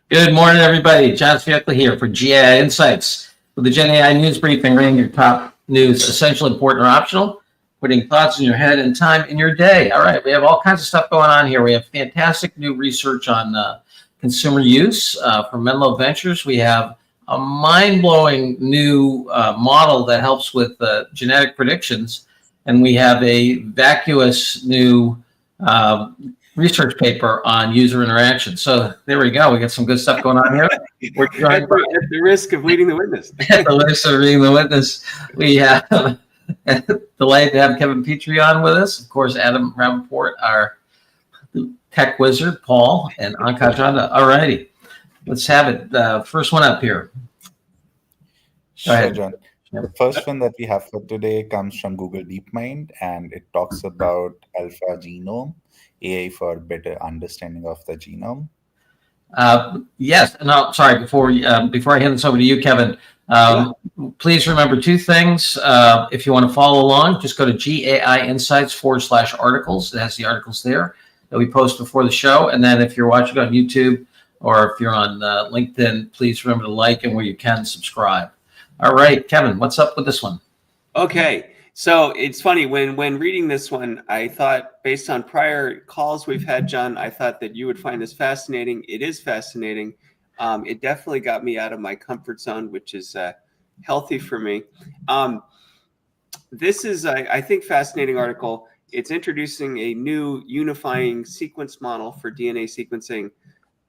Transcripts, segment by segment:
Good morning, everybody. John Fiecla here for GAI Insights with the Gen AI News Briefing, rating your top news essential, important, or optional, putting thoughts in your head and time in your day. All right, we have all kinds of stuff going on here. We have fantastic new research on consumer use from Menlo Ventures. We have a mind-blowing new model that helps with genetic predictions, and we have a vacuous new research paper on user interaction. So there we go. We got some good stuff going on here. We're trying at the risk of leading the witness. At the risk of leading the witness, we have delighted to have Kevin Petrie on with us. Of course, Adam Rappaport, our tech wizard, Paul, and Anka Janda. All righty, let's have it. First one up here. Go ahead, John. The first one that we have for today comes from Google DeepMind, and it talks about Alpha Genome, AI for better understanding of the genome. Yes. No, sorry. Before I hand this over to you, Kevin, please remember two things. If you want to follow along, just go to GAI Insights /articles. It has the articles there that we post before the show. And then if you're watching on YouTube or if you're on LinkedIn, please remember to like and where you can subscribe. All right, Kevin, what's up with this one? Okay. So it's funny, when reading this one, I thought, based on prior calls we've had, John, I thought that you would find this fascinating. It is fascinating. It definitely got me out of my comfort zone, which is healthy for me. This is, I think, fascinating article. It's introducing a new unifying sequence model for DNA sequencing.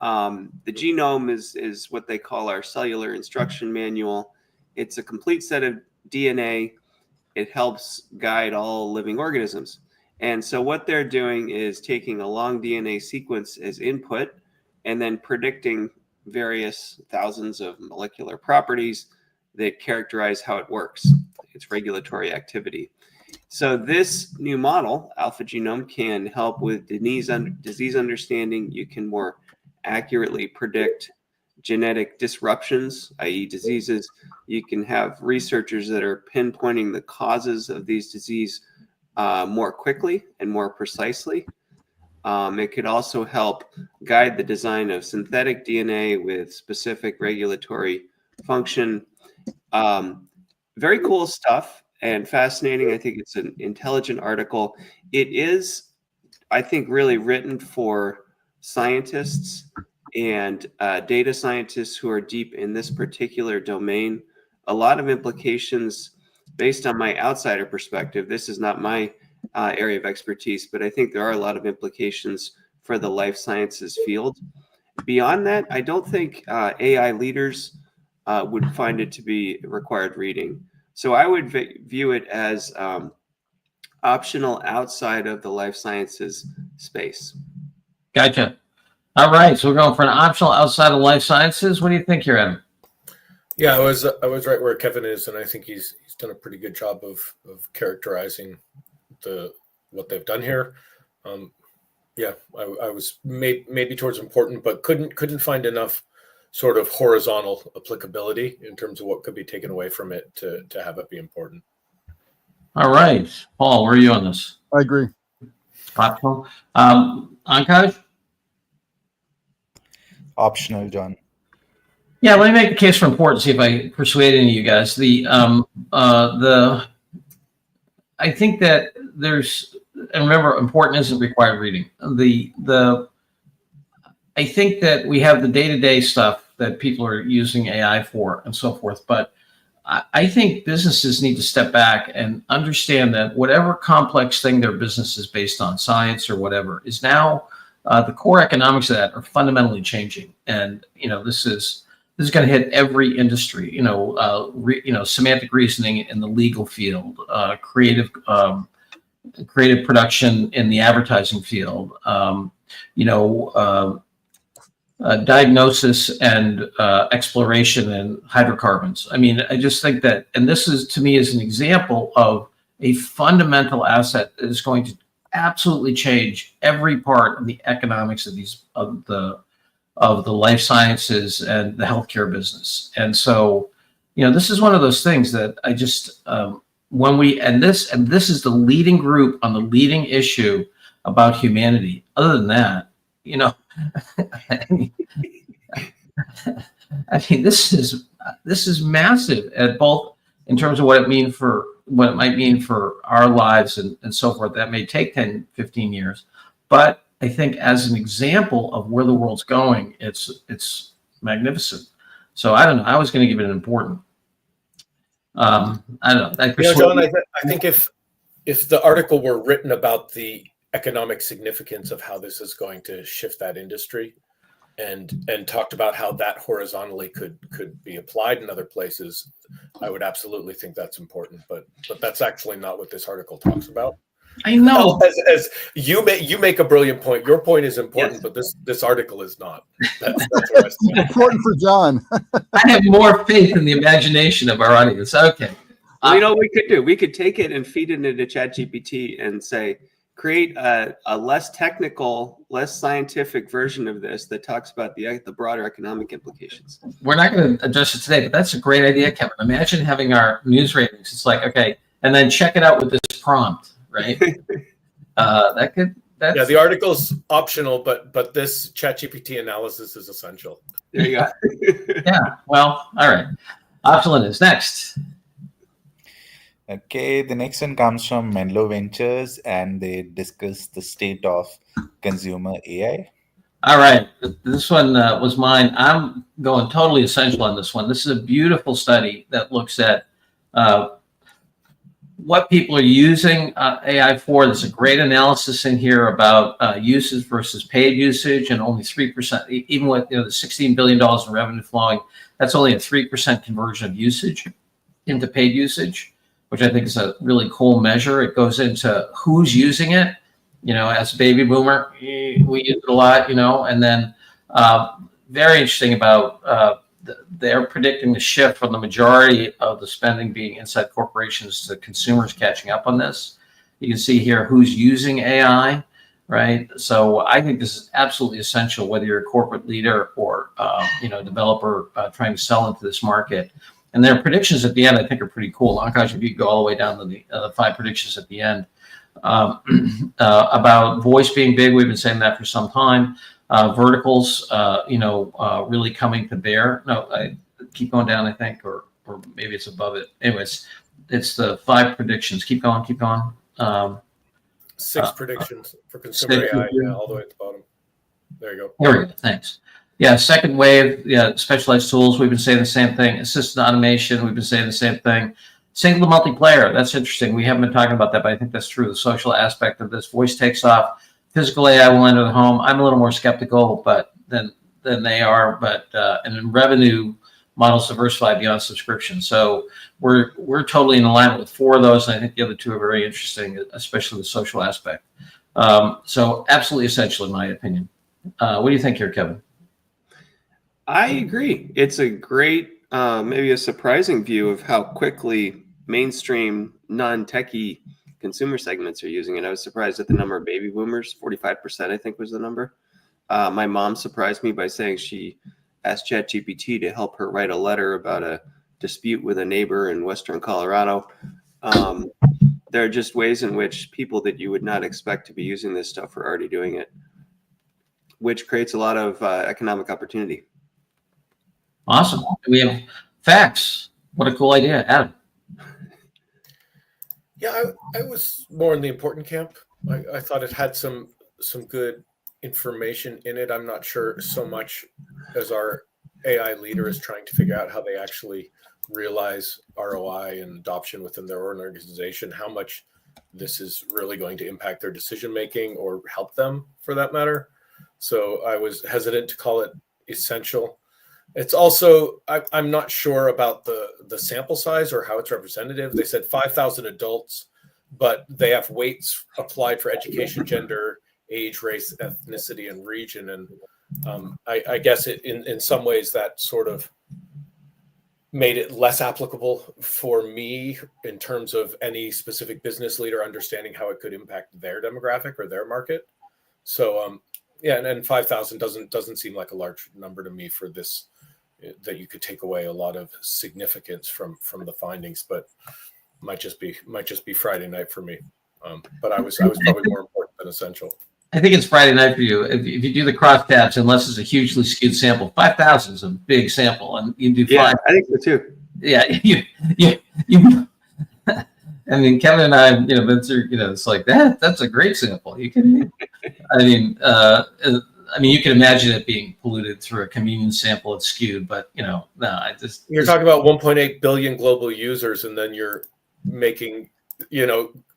The genome is what they call our cellular instruction manual. It's a complete set of DNA. It helps guide all living organisms. And so what they're doing is taking a long DNA sequence as input and then predicting various thousands of molecular properties that characterize how it works, its regulatory activity. So this new model, Alpha Genome, can help with disease understanding. You can more accurately predict genetic disruptions, i.e. diseases. You can have researchers that are pinpointing the causes of these diseases more quickly and more precisely. It could also help guide the design of synthetic DNA with specific regulatory function. Very cool stuff and fascinating. I think it's an intelligent article. It is, I think, really written for scientists and data scientists who are deep in this particular domain. A lot of implications based on my outsider perspective. This is not my area of expertise, but I think there are a lot of implications for the life sciences field. Beyond that, I don't think AI leaders would find it to be required reading. So I would view it as optional outside of the life sciences space. Gotcha. All right, so we're going for an optional outside of life sciences. What do you think here, Adam? Yeah, I was right where Kevin is, and I think he's done a pretty good job of characterizing what they've done here. Yeah, I was maybe towards important, but couldn't find enough sort of horizontal applicability in terms of what could be taken away from it to have it be important. All right, Paul, where are you on this? I agree. Optional. Ankash? Optional, John. Yeah, let me make the case for important. See if I persuade any of you guys. I think that there's, and remember, important isn't required reading. I think that we have the day-to-day stuff that people are using AI for and so forth, but I think businesses need to step back and understand that whatever complex thing their business is based on, science or whatever, is now the core economics of that are fundamentally changing. And this is going to hit every industry. Semantic reasoning in the legal field, creative production in the advertising field, diagnosis and exploration in hydrocarbons. I mean, I just think that, and this is, to me, is an example of a fundamental asset that is going to absolutely change every part of the economics of the life sciences and the healthcare business. And so, this is one of those things that I just this is the leading group on the leading issue about humanity. Other than that, I mean, this is massive at both in terms of what it might mean for our lives and so forth. That may take 10, 15 years. But I think as an example of where the world's going, it's magnificent. So I don't know. I was going to give it an important. I don't know. John, I think if the article were written about the economic significance of how this is going to shift that industry, and talked about how that horizontally could be applied in other places, I would absolutely think that's important. But that's actually not what this article talks about. I know. As you make a brilliant point. Your point is important, yes. But this article is not. That's what I say. Important for John. I have more faith in the imagination of our audience. Okay. Well, you know what we could do? We could take it and feed it into ChatGPT and say, create a less technical, less scientific version of this that talks about the broader economic implications. We're not going to address it today, but that's a great idea, Kevin. Imagine having our news ratings. It's like, okay, and then check it out with this prompt, right? The article's optional, but this ChatGPT analysis is essential. There you go. Yeah, well, all right. Optional is next. Okay, the next one comes from Menlo Ventures, and they discuss the state of consumer AI. All right, this one was mine. I'm going totally essential on this one. This is a beautiful study that looks at what people are using AI for. There's a great analysis in here about usage versus paid usage, and only 3%, even with the $16 billion in revenue flowing, that's only a 3% conversion of usage into paid usage, which I think is a really cool measure. It goes into who's using it. As a baby boomer, we use it a lot, and then very interesting about they're predicting the shift from the majority of the spending being inside corporations to consumers catching up on this. You can see here who's using AI, right? So I think this is absolutely essential, whether you're a corporate leader or developer trying to sell into this market. And their predictions at the end, I think, are pretty cool. Akash, if you go all the way down to the 5 predictions at the end about voice being big, we've been saying that for some time. Verticals, really coming to bear. No, I keep going down, I think, or maybe it's above it. Anyways, it's the 5 predictions. Keep going. 6 predictions for consumer AI, all the way at the bottom. There you go. There we go. Thanks. Yeah, second wave, specialized tools. We've been saying the same thing. Assisted automation, we've been saying the same thing. Single multiplayer, that's interesting. We haven't been talking about that, but I think that's true. The social aspect of this. Voice takes off. Physical AI will enter the home. I'm a little more skeptical, but than they are. But and then revenue models diversify beyond subscription. So we're totally in alignment with 4 of those, and I think the other 2 are very interesting, especially the social aspect. So absolutely essential, in my opinion. What do you think here, Kevin? I agree. It's a great, maybe a surprising view of how quickly mainstream non-techie consumer segments are using it. I was surprised at the number of baby boomers. 45%, I think, was the number. My mom surprised me by saying she asked ChatGPT to help her write a letter about a dispute with a neighbor in Western Colorado. There are just ways in which people that you would not expect to be using this stuff are already doing it, which creates a lot of economic opportunity. Awesome. We have facts. What a cool idea, Adam. Yeah, I was more in the important camp. I thought it had some good information in it. I'm not sure so much as our AI leader is trying to figure out how they actually realize ROI and adoption within their own organization, how much this is really going to impact their decision making or help them, for that matter. So I was hesitant to call it essential. It's also, I'm not sure about the sample size or how it's representative. They said 5,000 adults, but they have weights applied for education, gender, age, race, ethnicity, and region. And I guess in some ways that sort of made it less applicable for me in terms of any specific business leader understanding how it could impact their demographic or their market. So and then 5,000 doesn't seem like a large number to me for this, that you could take away a lot of significance from the findings, but might just be Friday night for me. But I was probably more important than essential. I think it's Friday night for you. If you do the crosstabs, unless it's a hugely skewed sample, 5,000 is a big sample, and you do Yeah, five. I think so too. Yeah, you. I mean, Kevin and I, been through, it's like that. That's a great sample. You can, you can imagine it being polluted through a communion sample. It's skewed, but no, I just. You're talking about 1.8 billion global users, and then you're making,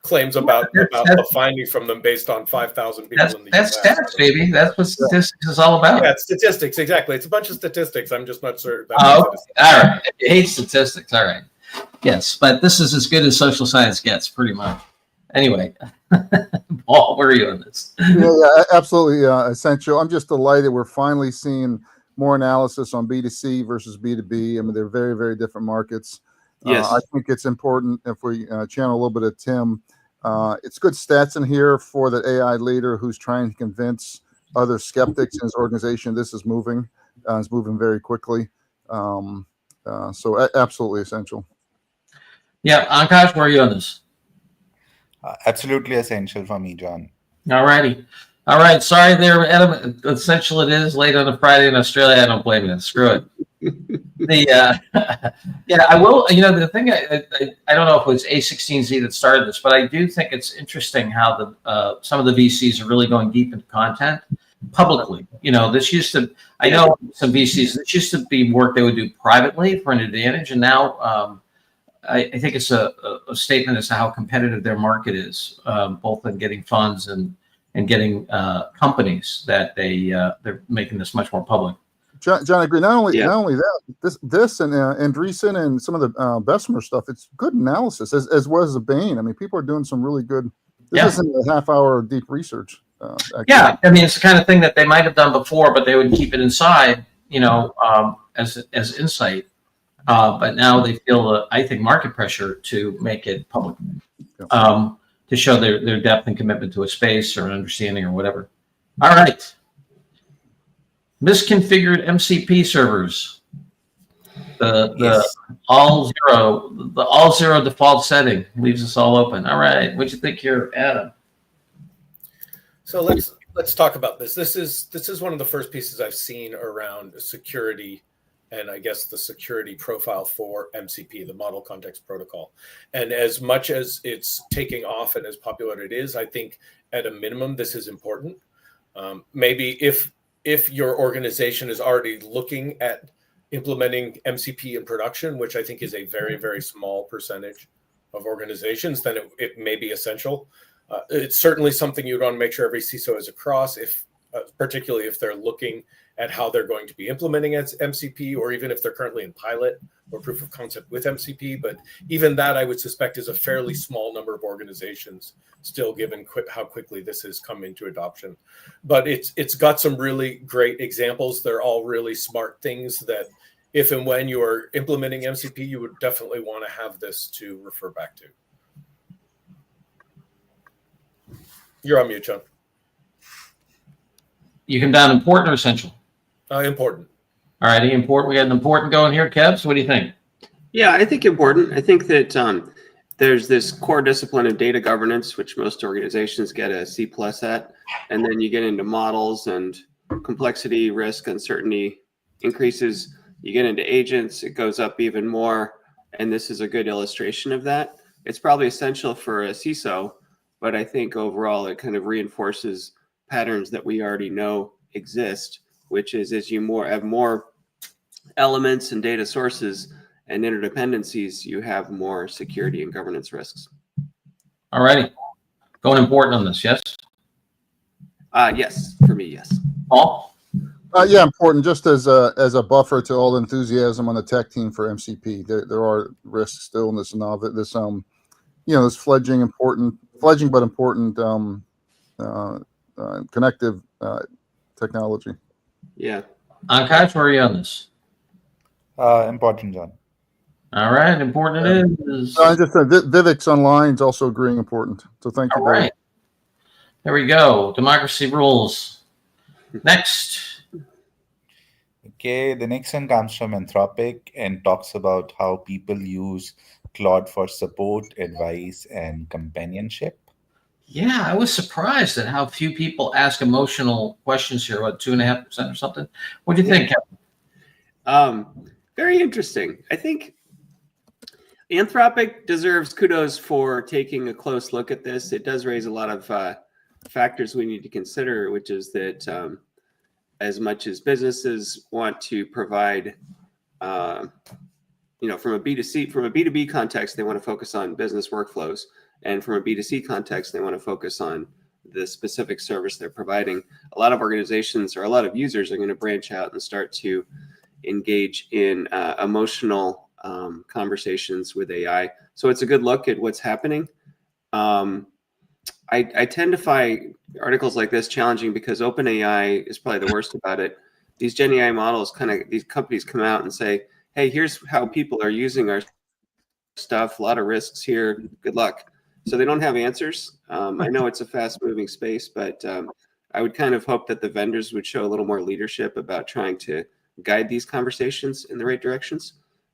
claims about a finding from them based on 5,000 people in the That's US. stats, baby. That's what statistics is all about. Yeah, it's statistics, exactly. It's a bunch of statistics. I'm just not sure. All right. You hate statistics. All right. Yes, but this is as good as social science gets, pretty much. Anyway, Paul, where are you on this? Yeah, absolutely essential. I'm just delighted we're finally seeing more analysis on B2C versus B2B. I mean, they're very, very different markets. Yes. I think it's important if we channel a little bit of Tim. It's good stats in here for the AI leader who's trying to convince other skeptics in his organization this is moving. It's moving very quickly. So absolutely essential. Yeah, Ankash, where are you on this? Absolutely essential for me, John. All righty. All right. Sorry there, Adam. Essential it is late on a Friday in Australia. I don't blame you. Screw it. I will. The thing I don't know if it was A16Z that started this, but I do think it's interesting how some of the VCs are really going deep into content publicly. This used to. I know some VCs. This used to be work they would do privately for an advantage, and now I think it's a statement as to how competitive their market is, both in getting funds and getting companies that they're making this much more public. John, I agree. Not only that, this and Andreessen and some of the Bessemer stuff, it's good analysis as well as the Bain. I mean, people are doing some really good. This isn't a half-hour deep research. Yeah, I mean, it's the kind of thing that they might have done before, but they would keep it inside, as insight. But now they feel, I think, market pressure to make it public, to show their depth and commitment to a space or an understanding or whatever. All right. Misconfigured MCP servers. The all zero default setting leaves us all open. All right. What'd you think here, Adam? So let's talk about this. This is one of the first pieces I've seen around security, and I guess the security profile for MCP, the Model Context Protocol. And as much as it's taking off and as popular it is, I think at a minimum this is important. Maybe if your organization is already looking at implementing MCP in production, which I think is a very, very small percentage of organizations, then it may be essential. It's certainly something you'd want to make sure every CISO is across, particularly if they're looking at how they're going to be implementing MCP, or even if they're currently in pilot or proof of concept with MCP. But even that, I would suspect, is a fairly small number of organizations still, given how quickly this has come into adoption. But it's got some really great examples. They're all really smart things that if and when you are implementing MCP, you would definitely want to have this to refer back to. You're on mute, John. You come down important or essential? Important. All righty, important. We got an important going here, Kevs. What do you think? Yeah, I think important. I think that there's this core discipline of data governance, which most organizations get a C+ at, and then you get into models and complexity, risk, uncertainty increases. You get into agents, it goes up even more, and this is a good illustration of that. It's probably essential for a CISO, but I think overall it kind of reinforces patterns that we already know exist, which is as you have more elements and data sources and interdependencies, you have more security and governance risks. All righty. Going important on this, yes? Yes, for me, yes. Paul? Yeah, important. Just as a buffer to all the enthusiasm on the tech team for MCP, there are risks still in this this fledgling but important connective technology. Yeah. Ankash, where are you on this? Important, John. All right, important it is. Just Vivek's online is also agreeing important. So thank you. All right. There we go. Democracy rules. Next. Okay, the next one comes from Anthropic and talks about how people use Claude for support, advice, and companionship. Yeah, I was surprised at how few people ask emotional questions here. What, 2.5% or something? What do you think, Kevin? Very interesting. I think Anthropic deserves kudos for taking a close look at this. It does raise a lot of factors we need to consider, which is that as much as businesses want to provide, from a B2B context, they want to focus on business workflows, and from a B2C context, they want to focus on the specific service they're providing. A lot of organizations or a lot of users are going to branch out and start to engage in emotional conversations with AI. So it's a good look at what's happening. I tend to find articles like this challenging because OpenAI is probably the worst about it. These Gen AI models, these companies come out and say, hey, here's how people are using our stuff, a lot of risks here, good luck. So they don't have answers. I know it's a fast moving space, but I would kind of hope that the vendors would show a little more leadership about trying to guide these conversations in the right directions.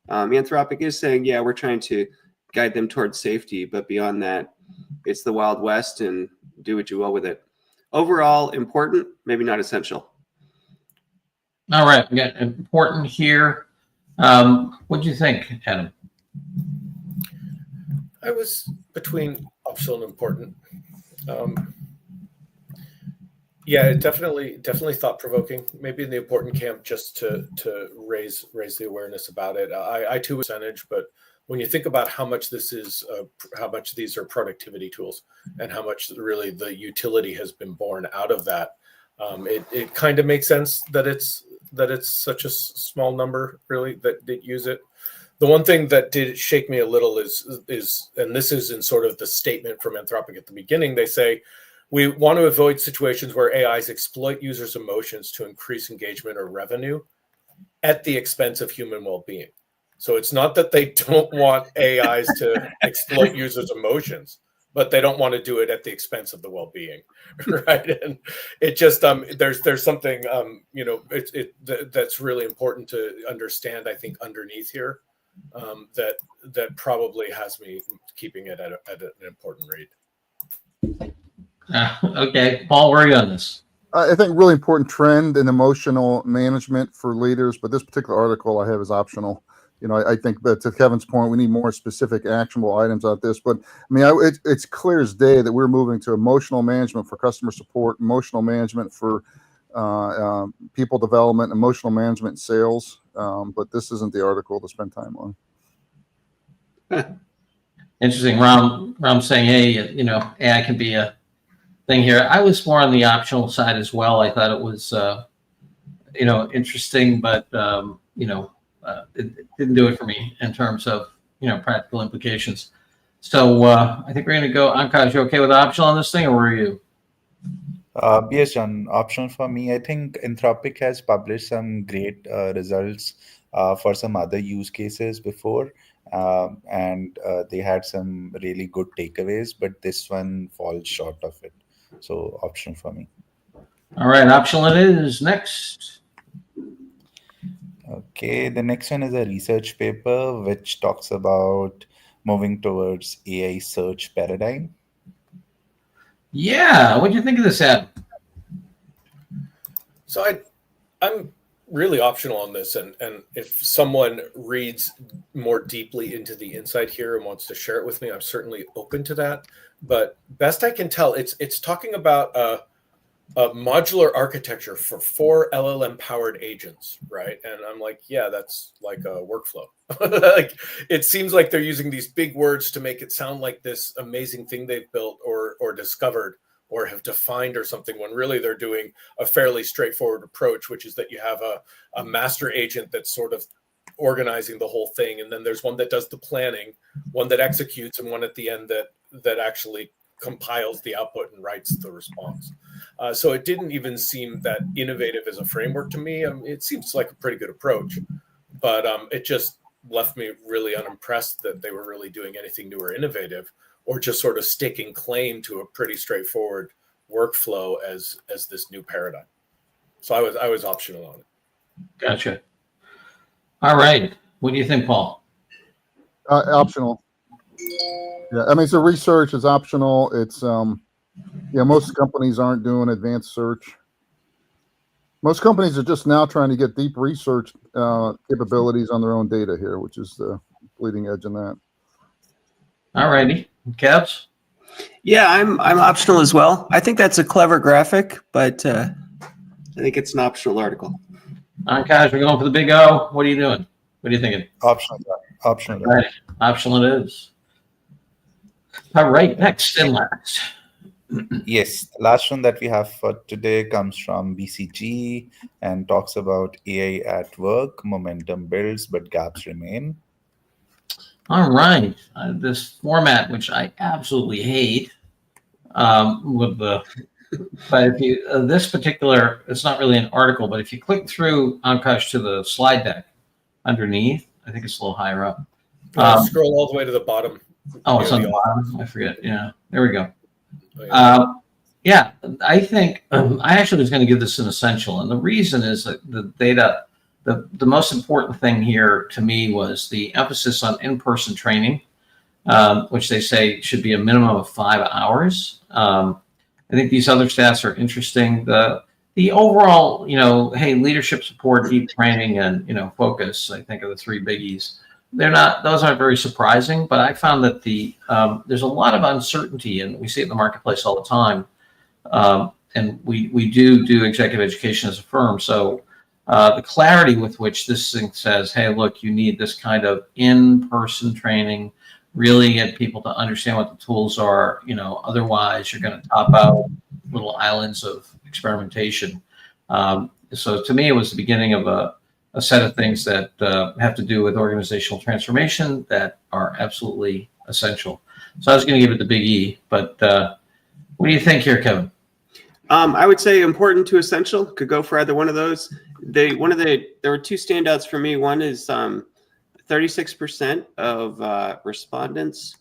Anthropic is saying, yeah, we're trying to guide them towards safety, but beyond that, it's the Wild West and do what you will with it. Overall, important, maybe not essential. All right, we got important here. What do you think, Adam? I was between optional and important. Yeah, definitely thought provoking. Maybe in the important camp, just to raise the awareness about it. I too percentage, but when you think about how much this is, how much these are productivity tools, and how much really the utility has been born out of that, it kind of makes sense that it's such a small number really that use it. The one thing that did shake me a little is, and this is in sort of the statement from Anthropic at the beginning, they say, we want to avoid situations where AIs exploit users' emotions to increase engagement or revenue at the expense of human well-being. So it's not that they don't want AIs to exploit users' emotions, but they don't want to do it at the expense of the well-being, right? And it just there's something that's really important to understand, I think, underneath here, that probably has me keeping it at an important read. Okay, Paul, where are you on this? I think really important trend in emotional management for leaders, but this particular article I have is optional. I think that to Kevin's point, we need more specific actionable items on this. But I mean, it's clear as day that we're moving to emotional management for customer support, emotional management for people development, emotional management sales. But this isn't the article to spend time on. Interesting. Ram saying, hey, AI can be a thing here. I was more on the optional side as well. I thought it was, interesting, but it didn't do it for me in terms of practical implications. So I think we're going to go. Ankash, you okay with optional on this thing, or were you? Yes, John. Optional for me. I think Anthropic has published some great results for some other use cases before, and they had some really good takeaways, but this one falls short of it. So optional for me. All right, optional it is. Next. Okay, the next one is a research paper which talks about moving towards AI search paradigm. Yeah, what do you think of this, Adam? So I'm really optional on this, and if someone reads more deeply into the insight here and wants to share it with me, I'm certainly open to that. But best I can tell, it's talking about a modular architecture for 4 LLM powered agents, right? And I'm like, yeah, that's like a workflow. Like, it seems like they're using these big words to make it sound like this amazing thing they've built or discovered or have defined or something, when really they're doing a fairly straightforward approach, which is that you have a master agent that's sort of organizing the whole thing, and then there's one that does the planning, one that executes, and one at the end that actually compiles the output and writes the response. So it didn't even seem that innovative as a framework to me. It seems like a pretty good approach, but it just left me really unimpressed that they were really doing anything new or innovative, or just sort of staking claim to a pretty straightforward workflow as this new paradigm. So I was optional on it. Gotcha. All right. What do you think, Paul? Optional. Yeah, I mean, so research is optional. It's Yeah, most companies aren't doing advanced search. Most companies are just now trying to get deep research capabilities on their own data here, which is the bleeding edge in that. All righty. Kevs? Yeah, I'm optional as well. I think that's a clever graphic, but I think it's an optional article. Ankash, we're going for the big O. What are you doing? What are you thinking? Optional. Optional. All right. Optional it is. All right. Next and last. Yes, the last one that we have for today comes from BCG and talks about AI at work. Momentum builds, but gaps remain. All right. This format, which I absolutely hate, with the, but if you, this particular, it's not really an article, but if you click through, Ankash, to the slide deck underneath, I think it's a little higher up. Scroll all the way to the bottom. Oh, it's near on the the bottom. I forget. Yeah, there we go. Oh, yeah. Yeah, I think I actually was going to give this an essential, and the reason is that the data, the most important thing here to me was the emphasis on in-person training, which they say should be a minimum of 5 hours. I think these other stats are interesting. The overall, hey, leadership support, deep training, and focus, I think, are the three biggies. Those aren't very surprising, but I found that there's a lot of uncertainty, and we see it in the marketplace all the time. And we do executive education as a firm. So the clarity with which this thing says, hey, look, you need this kind of in-person training, really get people to understand what the tools are. Otherwise you're going to top out little islands of experimentation. So to me, it was the beginning of a set of things that have to do with organizational transformation that are absolutely essential. So I was going to give it the big E, but what do you think here, Kevin? I would say important to essential. Could go for either one of those. There were two standouts for me. One is 36% of respondents,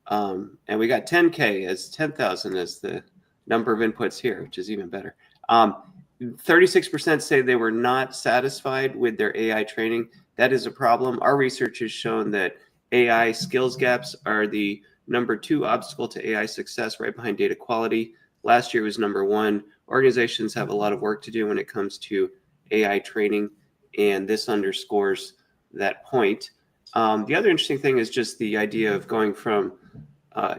and we got 10K as 10,000 as the number of inputs here, which is even better. 36% say they were not satisfied with their AI training. That is a problem. Our research has shown that AI skills gaps are the number 2 obstacle to AI success, right behind data quality. Last year was number 1. Organizations have a lot of work to do when it comes to AI training, and this underscores that point. The other interesting thing is just the idea of going from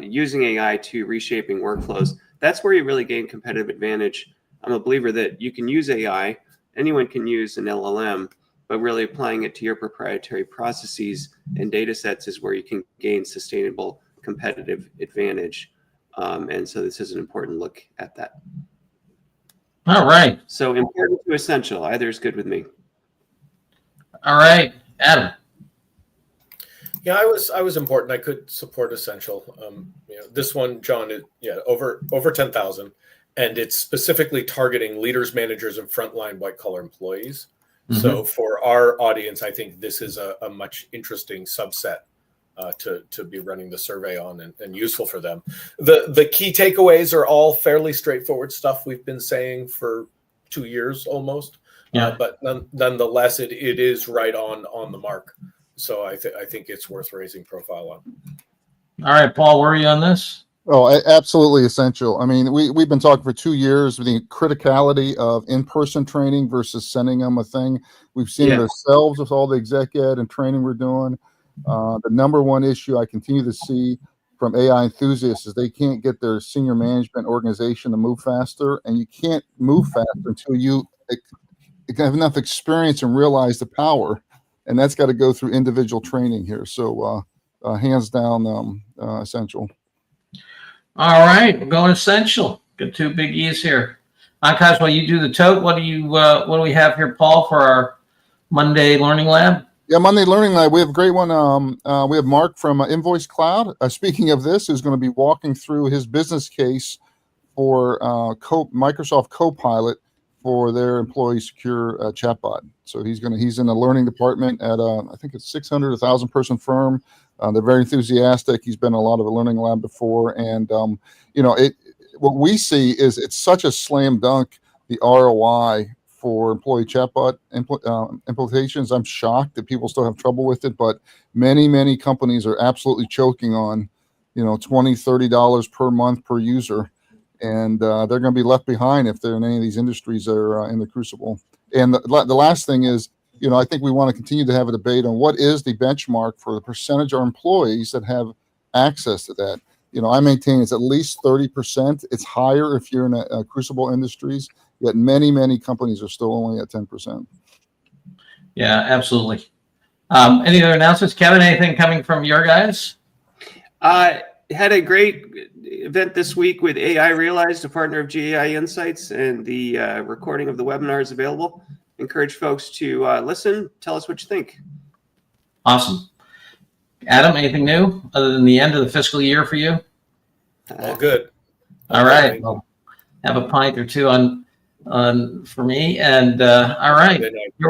using AI to reshaping workflows. That's where you really gain competitive advantage. I'm a believer that you can use AI, anyone can use an LLM, but really applying it to your proprietary processes and data sets is where you can gain sustainable competitive advantage. And so this is an important look at that. All right. So important to essential, either is good with me. All right, Adam. Yeah, I was important. I could support essential. This one, John, over 10,000, and it's specifically targeting leaders, managers, and frontline white collar employees. Mm-hmm. So for our audience, I think this is a much interesting subset to be running the survey on and useful for them. The key takeaways are all fairly straightforward stuff we've been saying for 2 years almost. Yeah. But nonetheless, it is right on the mark. So I think it's worth raising profile on. All right, Paul, where are you on this? Oh, absolutely essential. I mean, we've been talking for 2 years with the criticality of in-person training versus sending them a thing. We've seen it ourselves with all the exec ed and training we're doing. The number one issue I continue to see from AI enthusiasts is they can't get their senior management organization to move faster, and you can't move faster until you have enough experience and realize the power, and that's got to go through individual training here. So hands down, essential. All right, we're going essential. Got 2 big E's here. Ankash, while you do the tote, what do we have here, Paul, for our Monday Learning Lab? Yeah, Monday Learning Lab. We have a great one. We have Mark from Invoice Cloud. Speaking of this, who's going to be walking through his business case for Microsoft Copilot for their employee secure chatbot. So he's in the learning department at I think it's 600, 1,000 person firm. They're very enthusiastic. He's been in a lot of a learning lab before, and what we see is it's such a slam dunk, the ROI for employee chatbot implementations. I'm shocked that people still have trouble with it, but many companies are absolutely choking on $20, $30 per month per user. and they're going to be left behind if they're in any of these industries that are in the crucible. And the last thing is, I think we want to continue to have a debate on what is the benchmark for the percentage of employees that have access to that. I maintain it's at least 30%. It's higher if you're in a crucible industries, yet many companies are still only at 10%. Yeah, absolutely. Any other announcements? Kevin, anything coming from your guys? Had a great event this week with AI Realized, a partner of GAI Insights, and the recording of the webinar is available. Encourage folks to listen. Tell us what you think. Awesome. Adam, anything new other than the end of the fiscal year for you? All good. All right. Well, have a pint or two on for me. And all right, here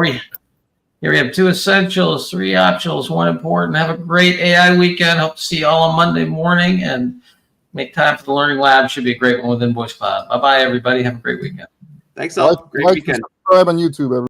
we have 2 essentials, 3 optionals, 1 important. Have a great AI weekend. Hope to see you all on Monday morning, and make time for the Learning Lab. Should be a great one with Invoice Cloud. Bye-bye, everybody. Have a great weekend. Thanks all. Great weekend. Subscribe on YouTube, everybody.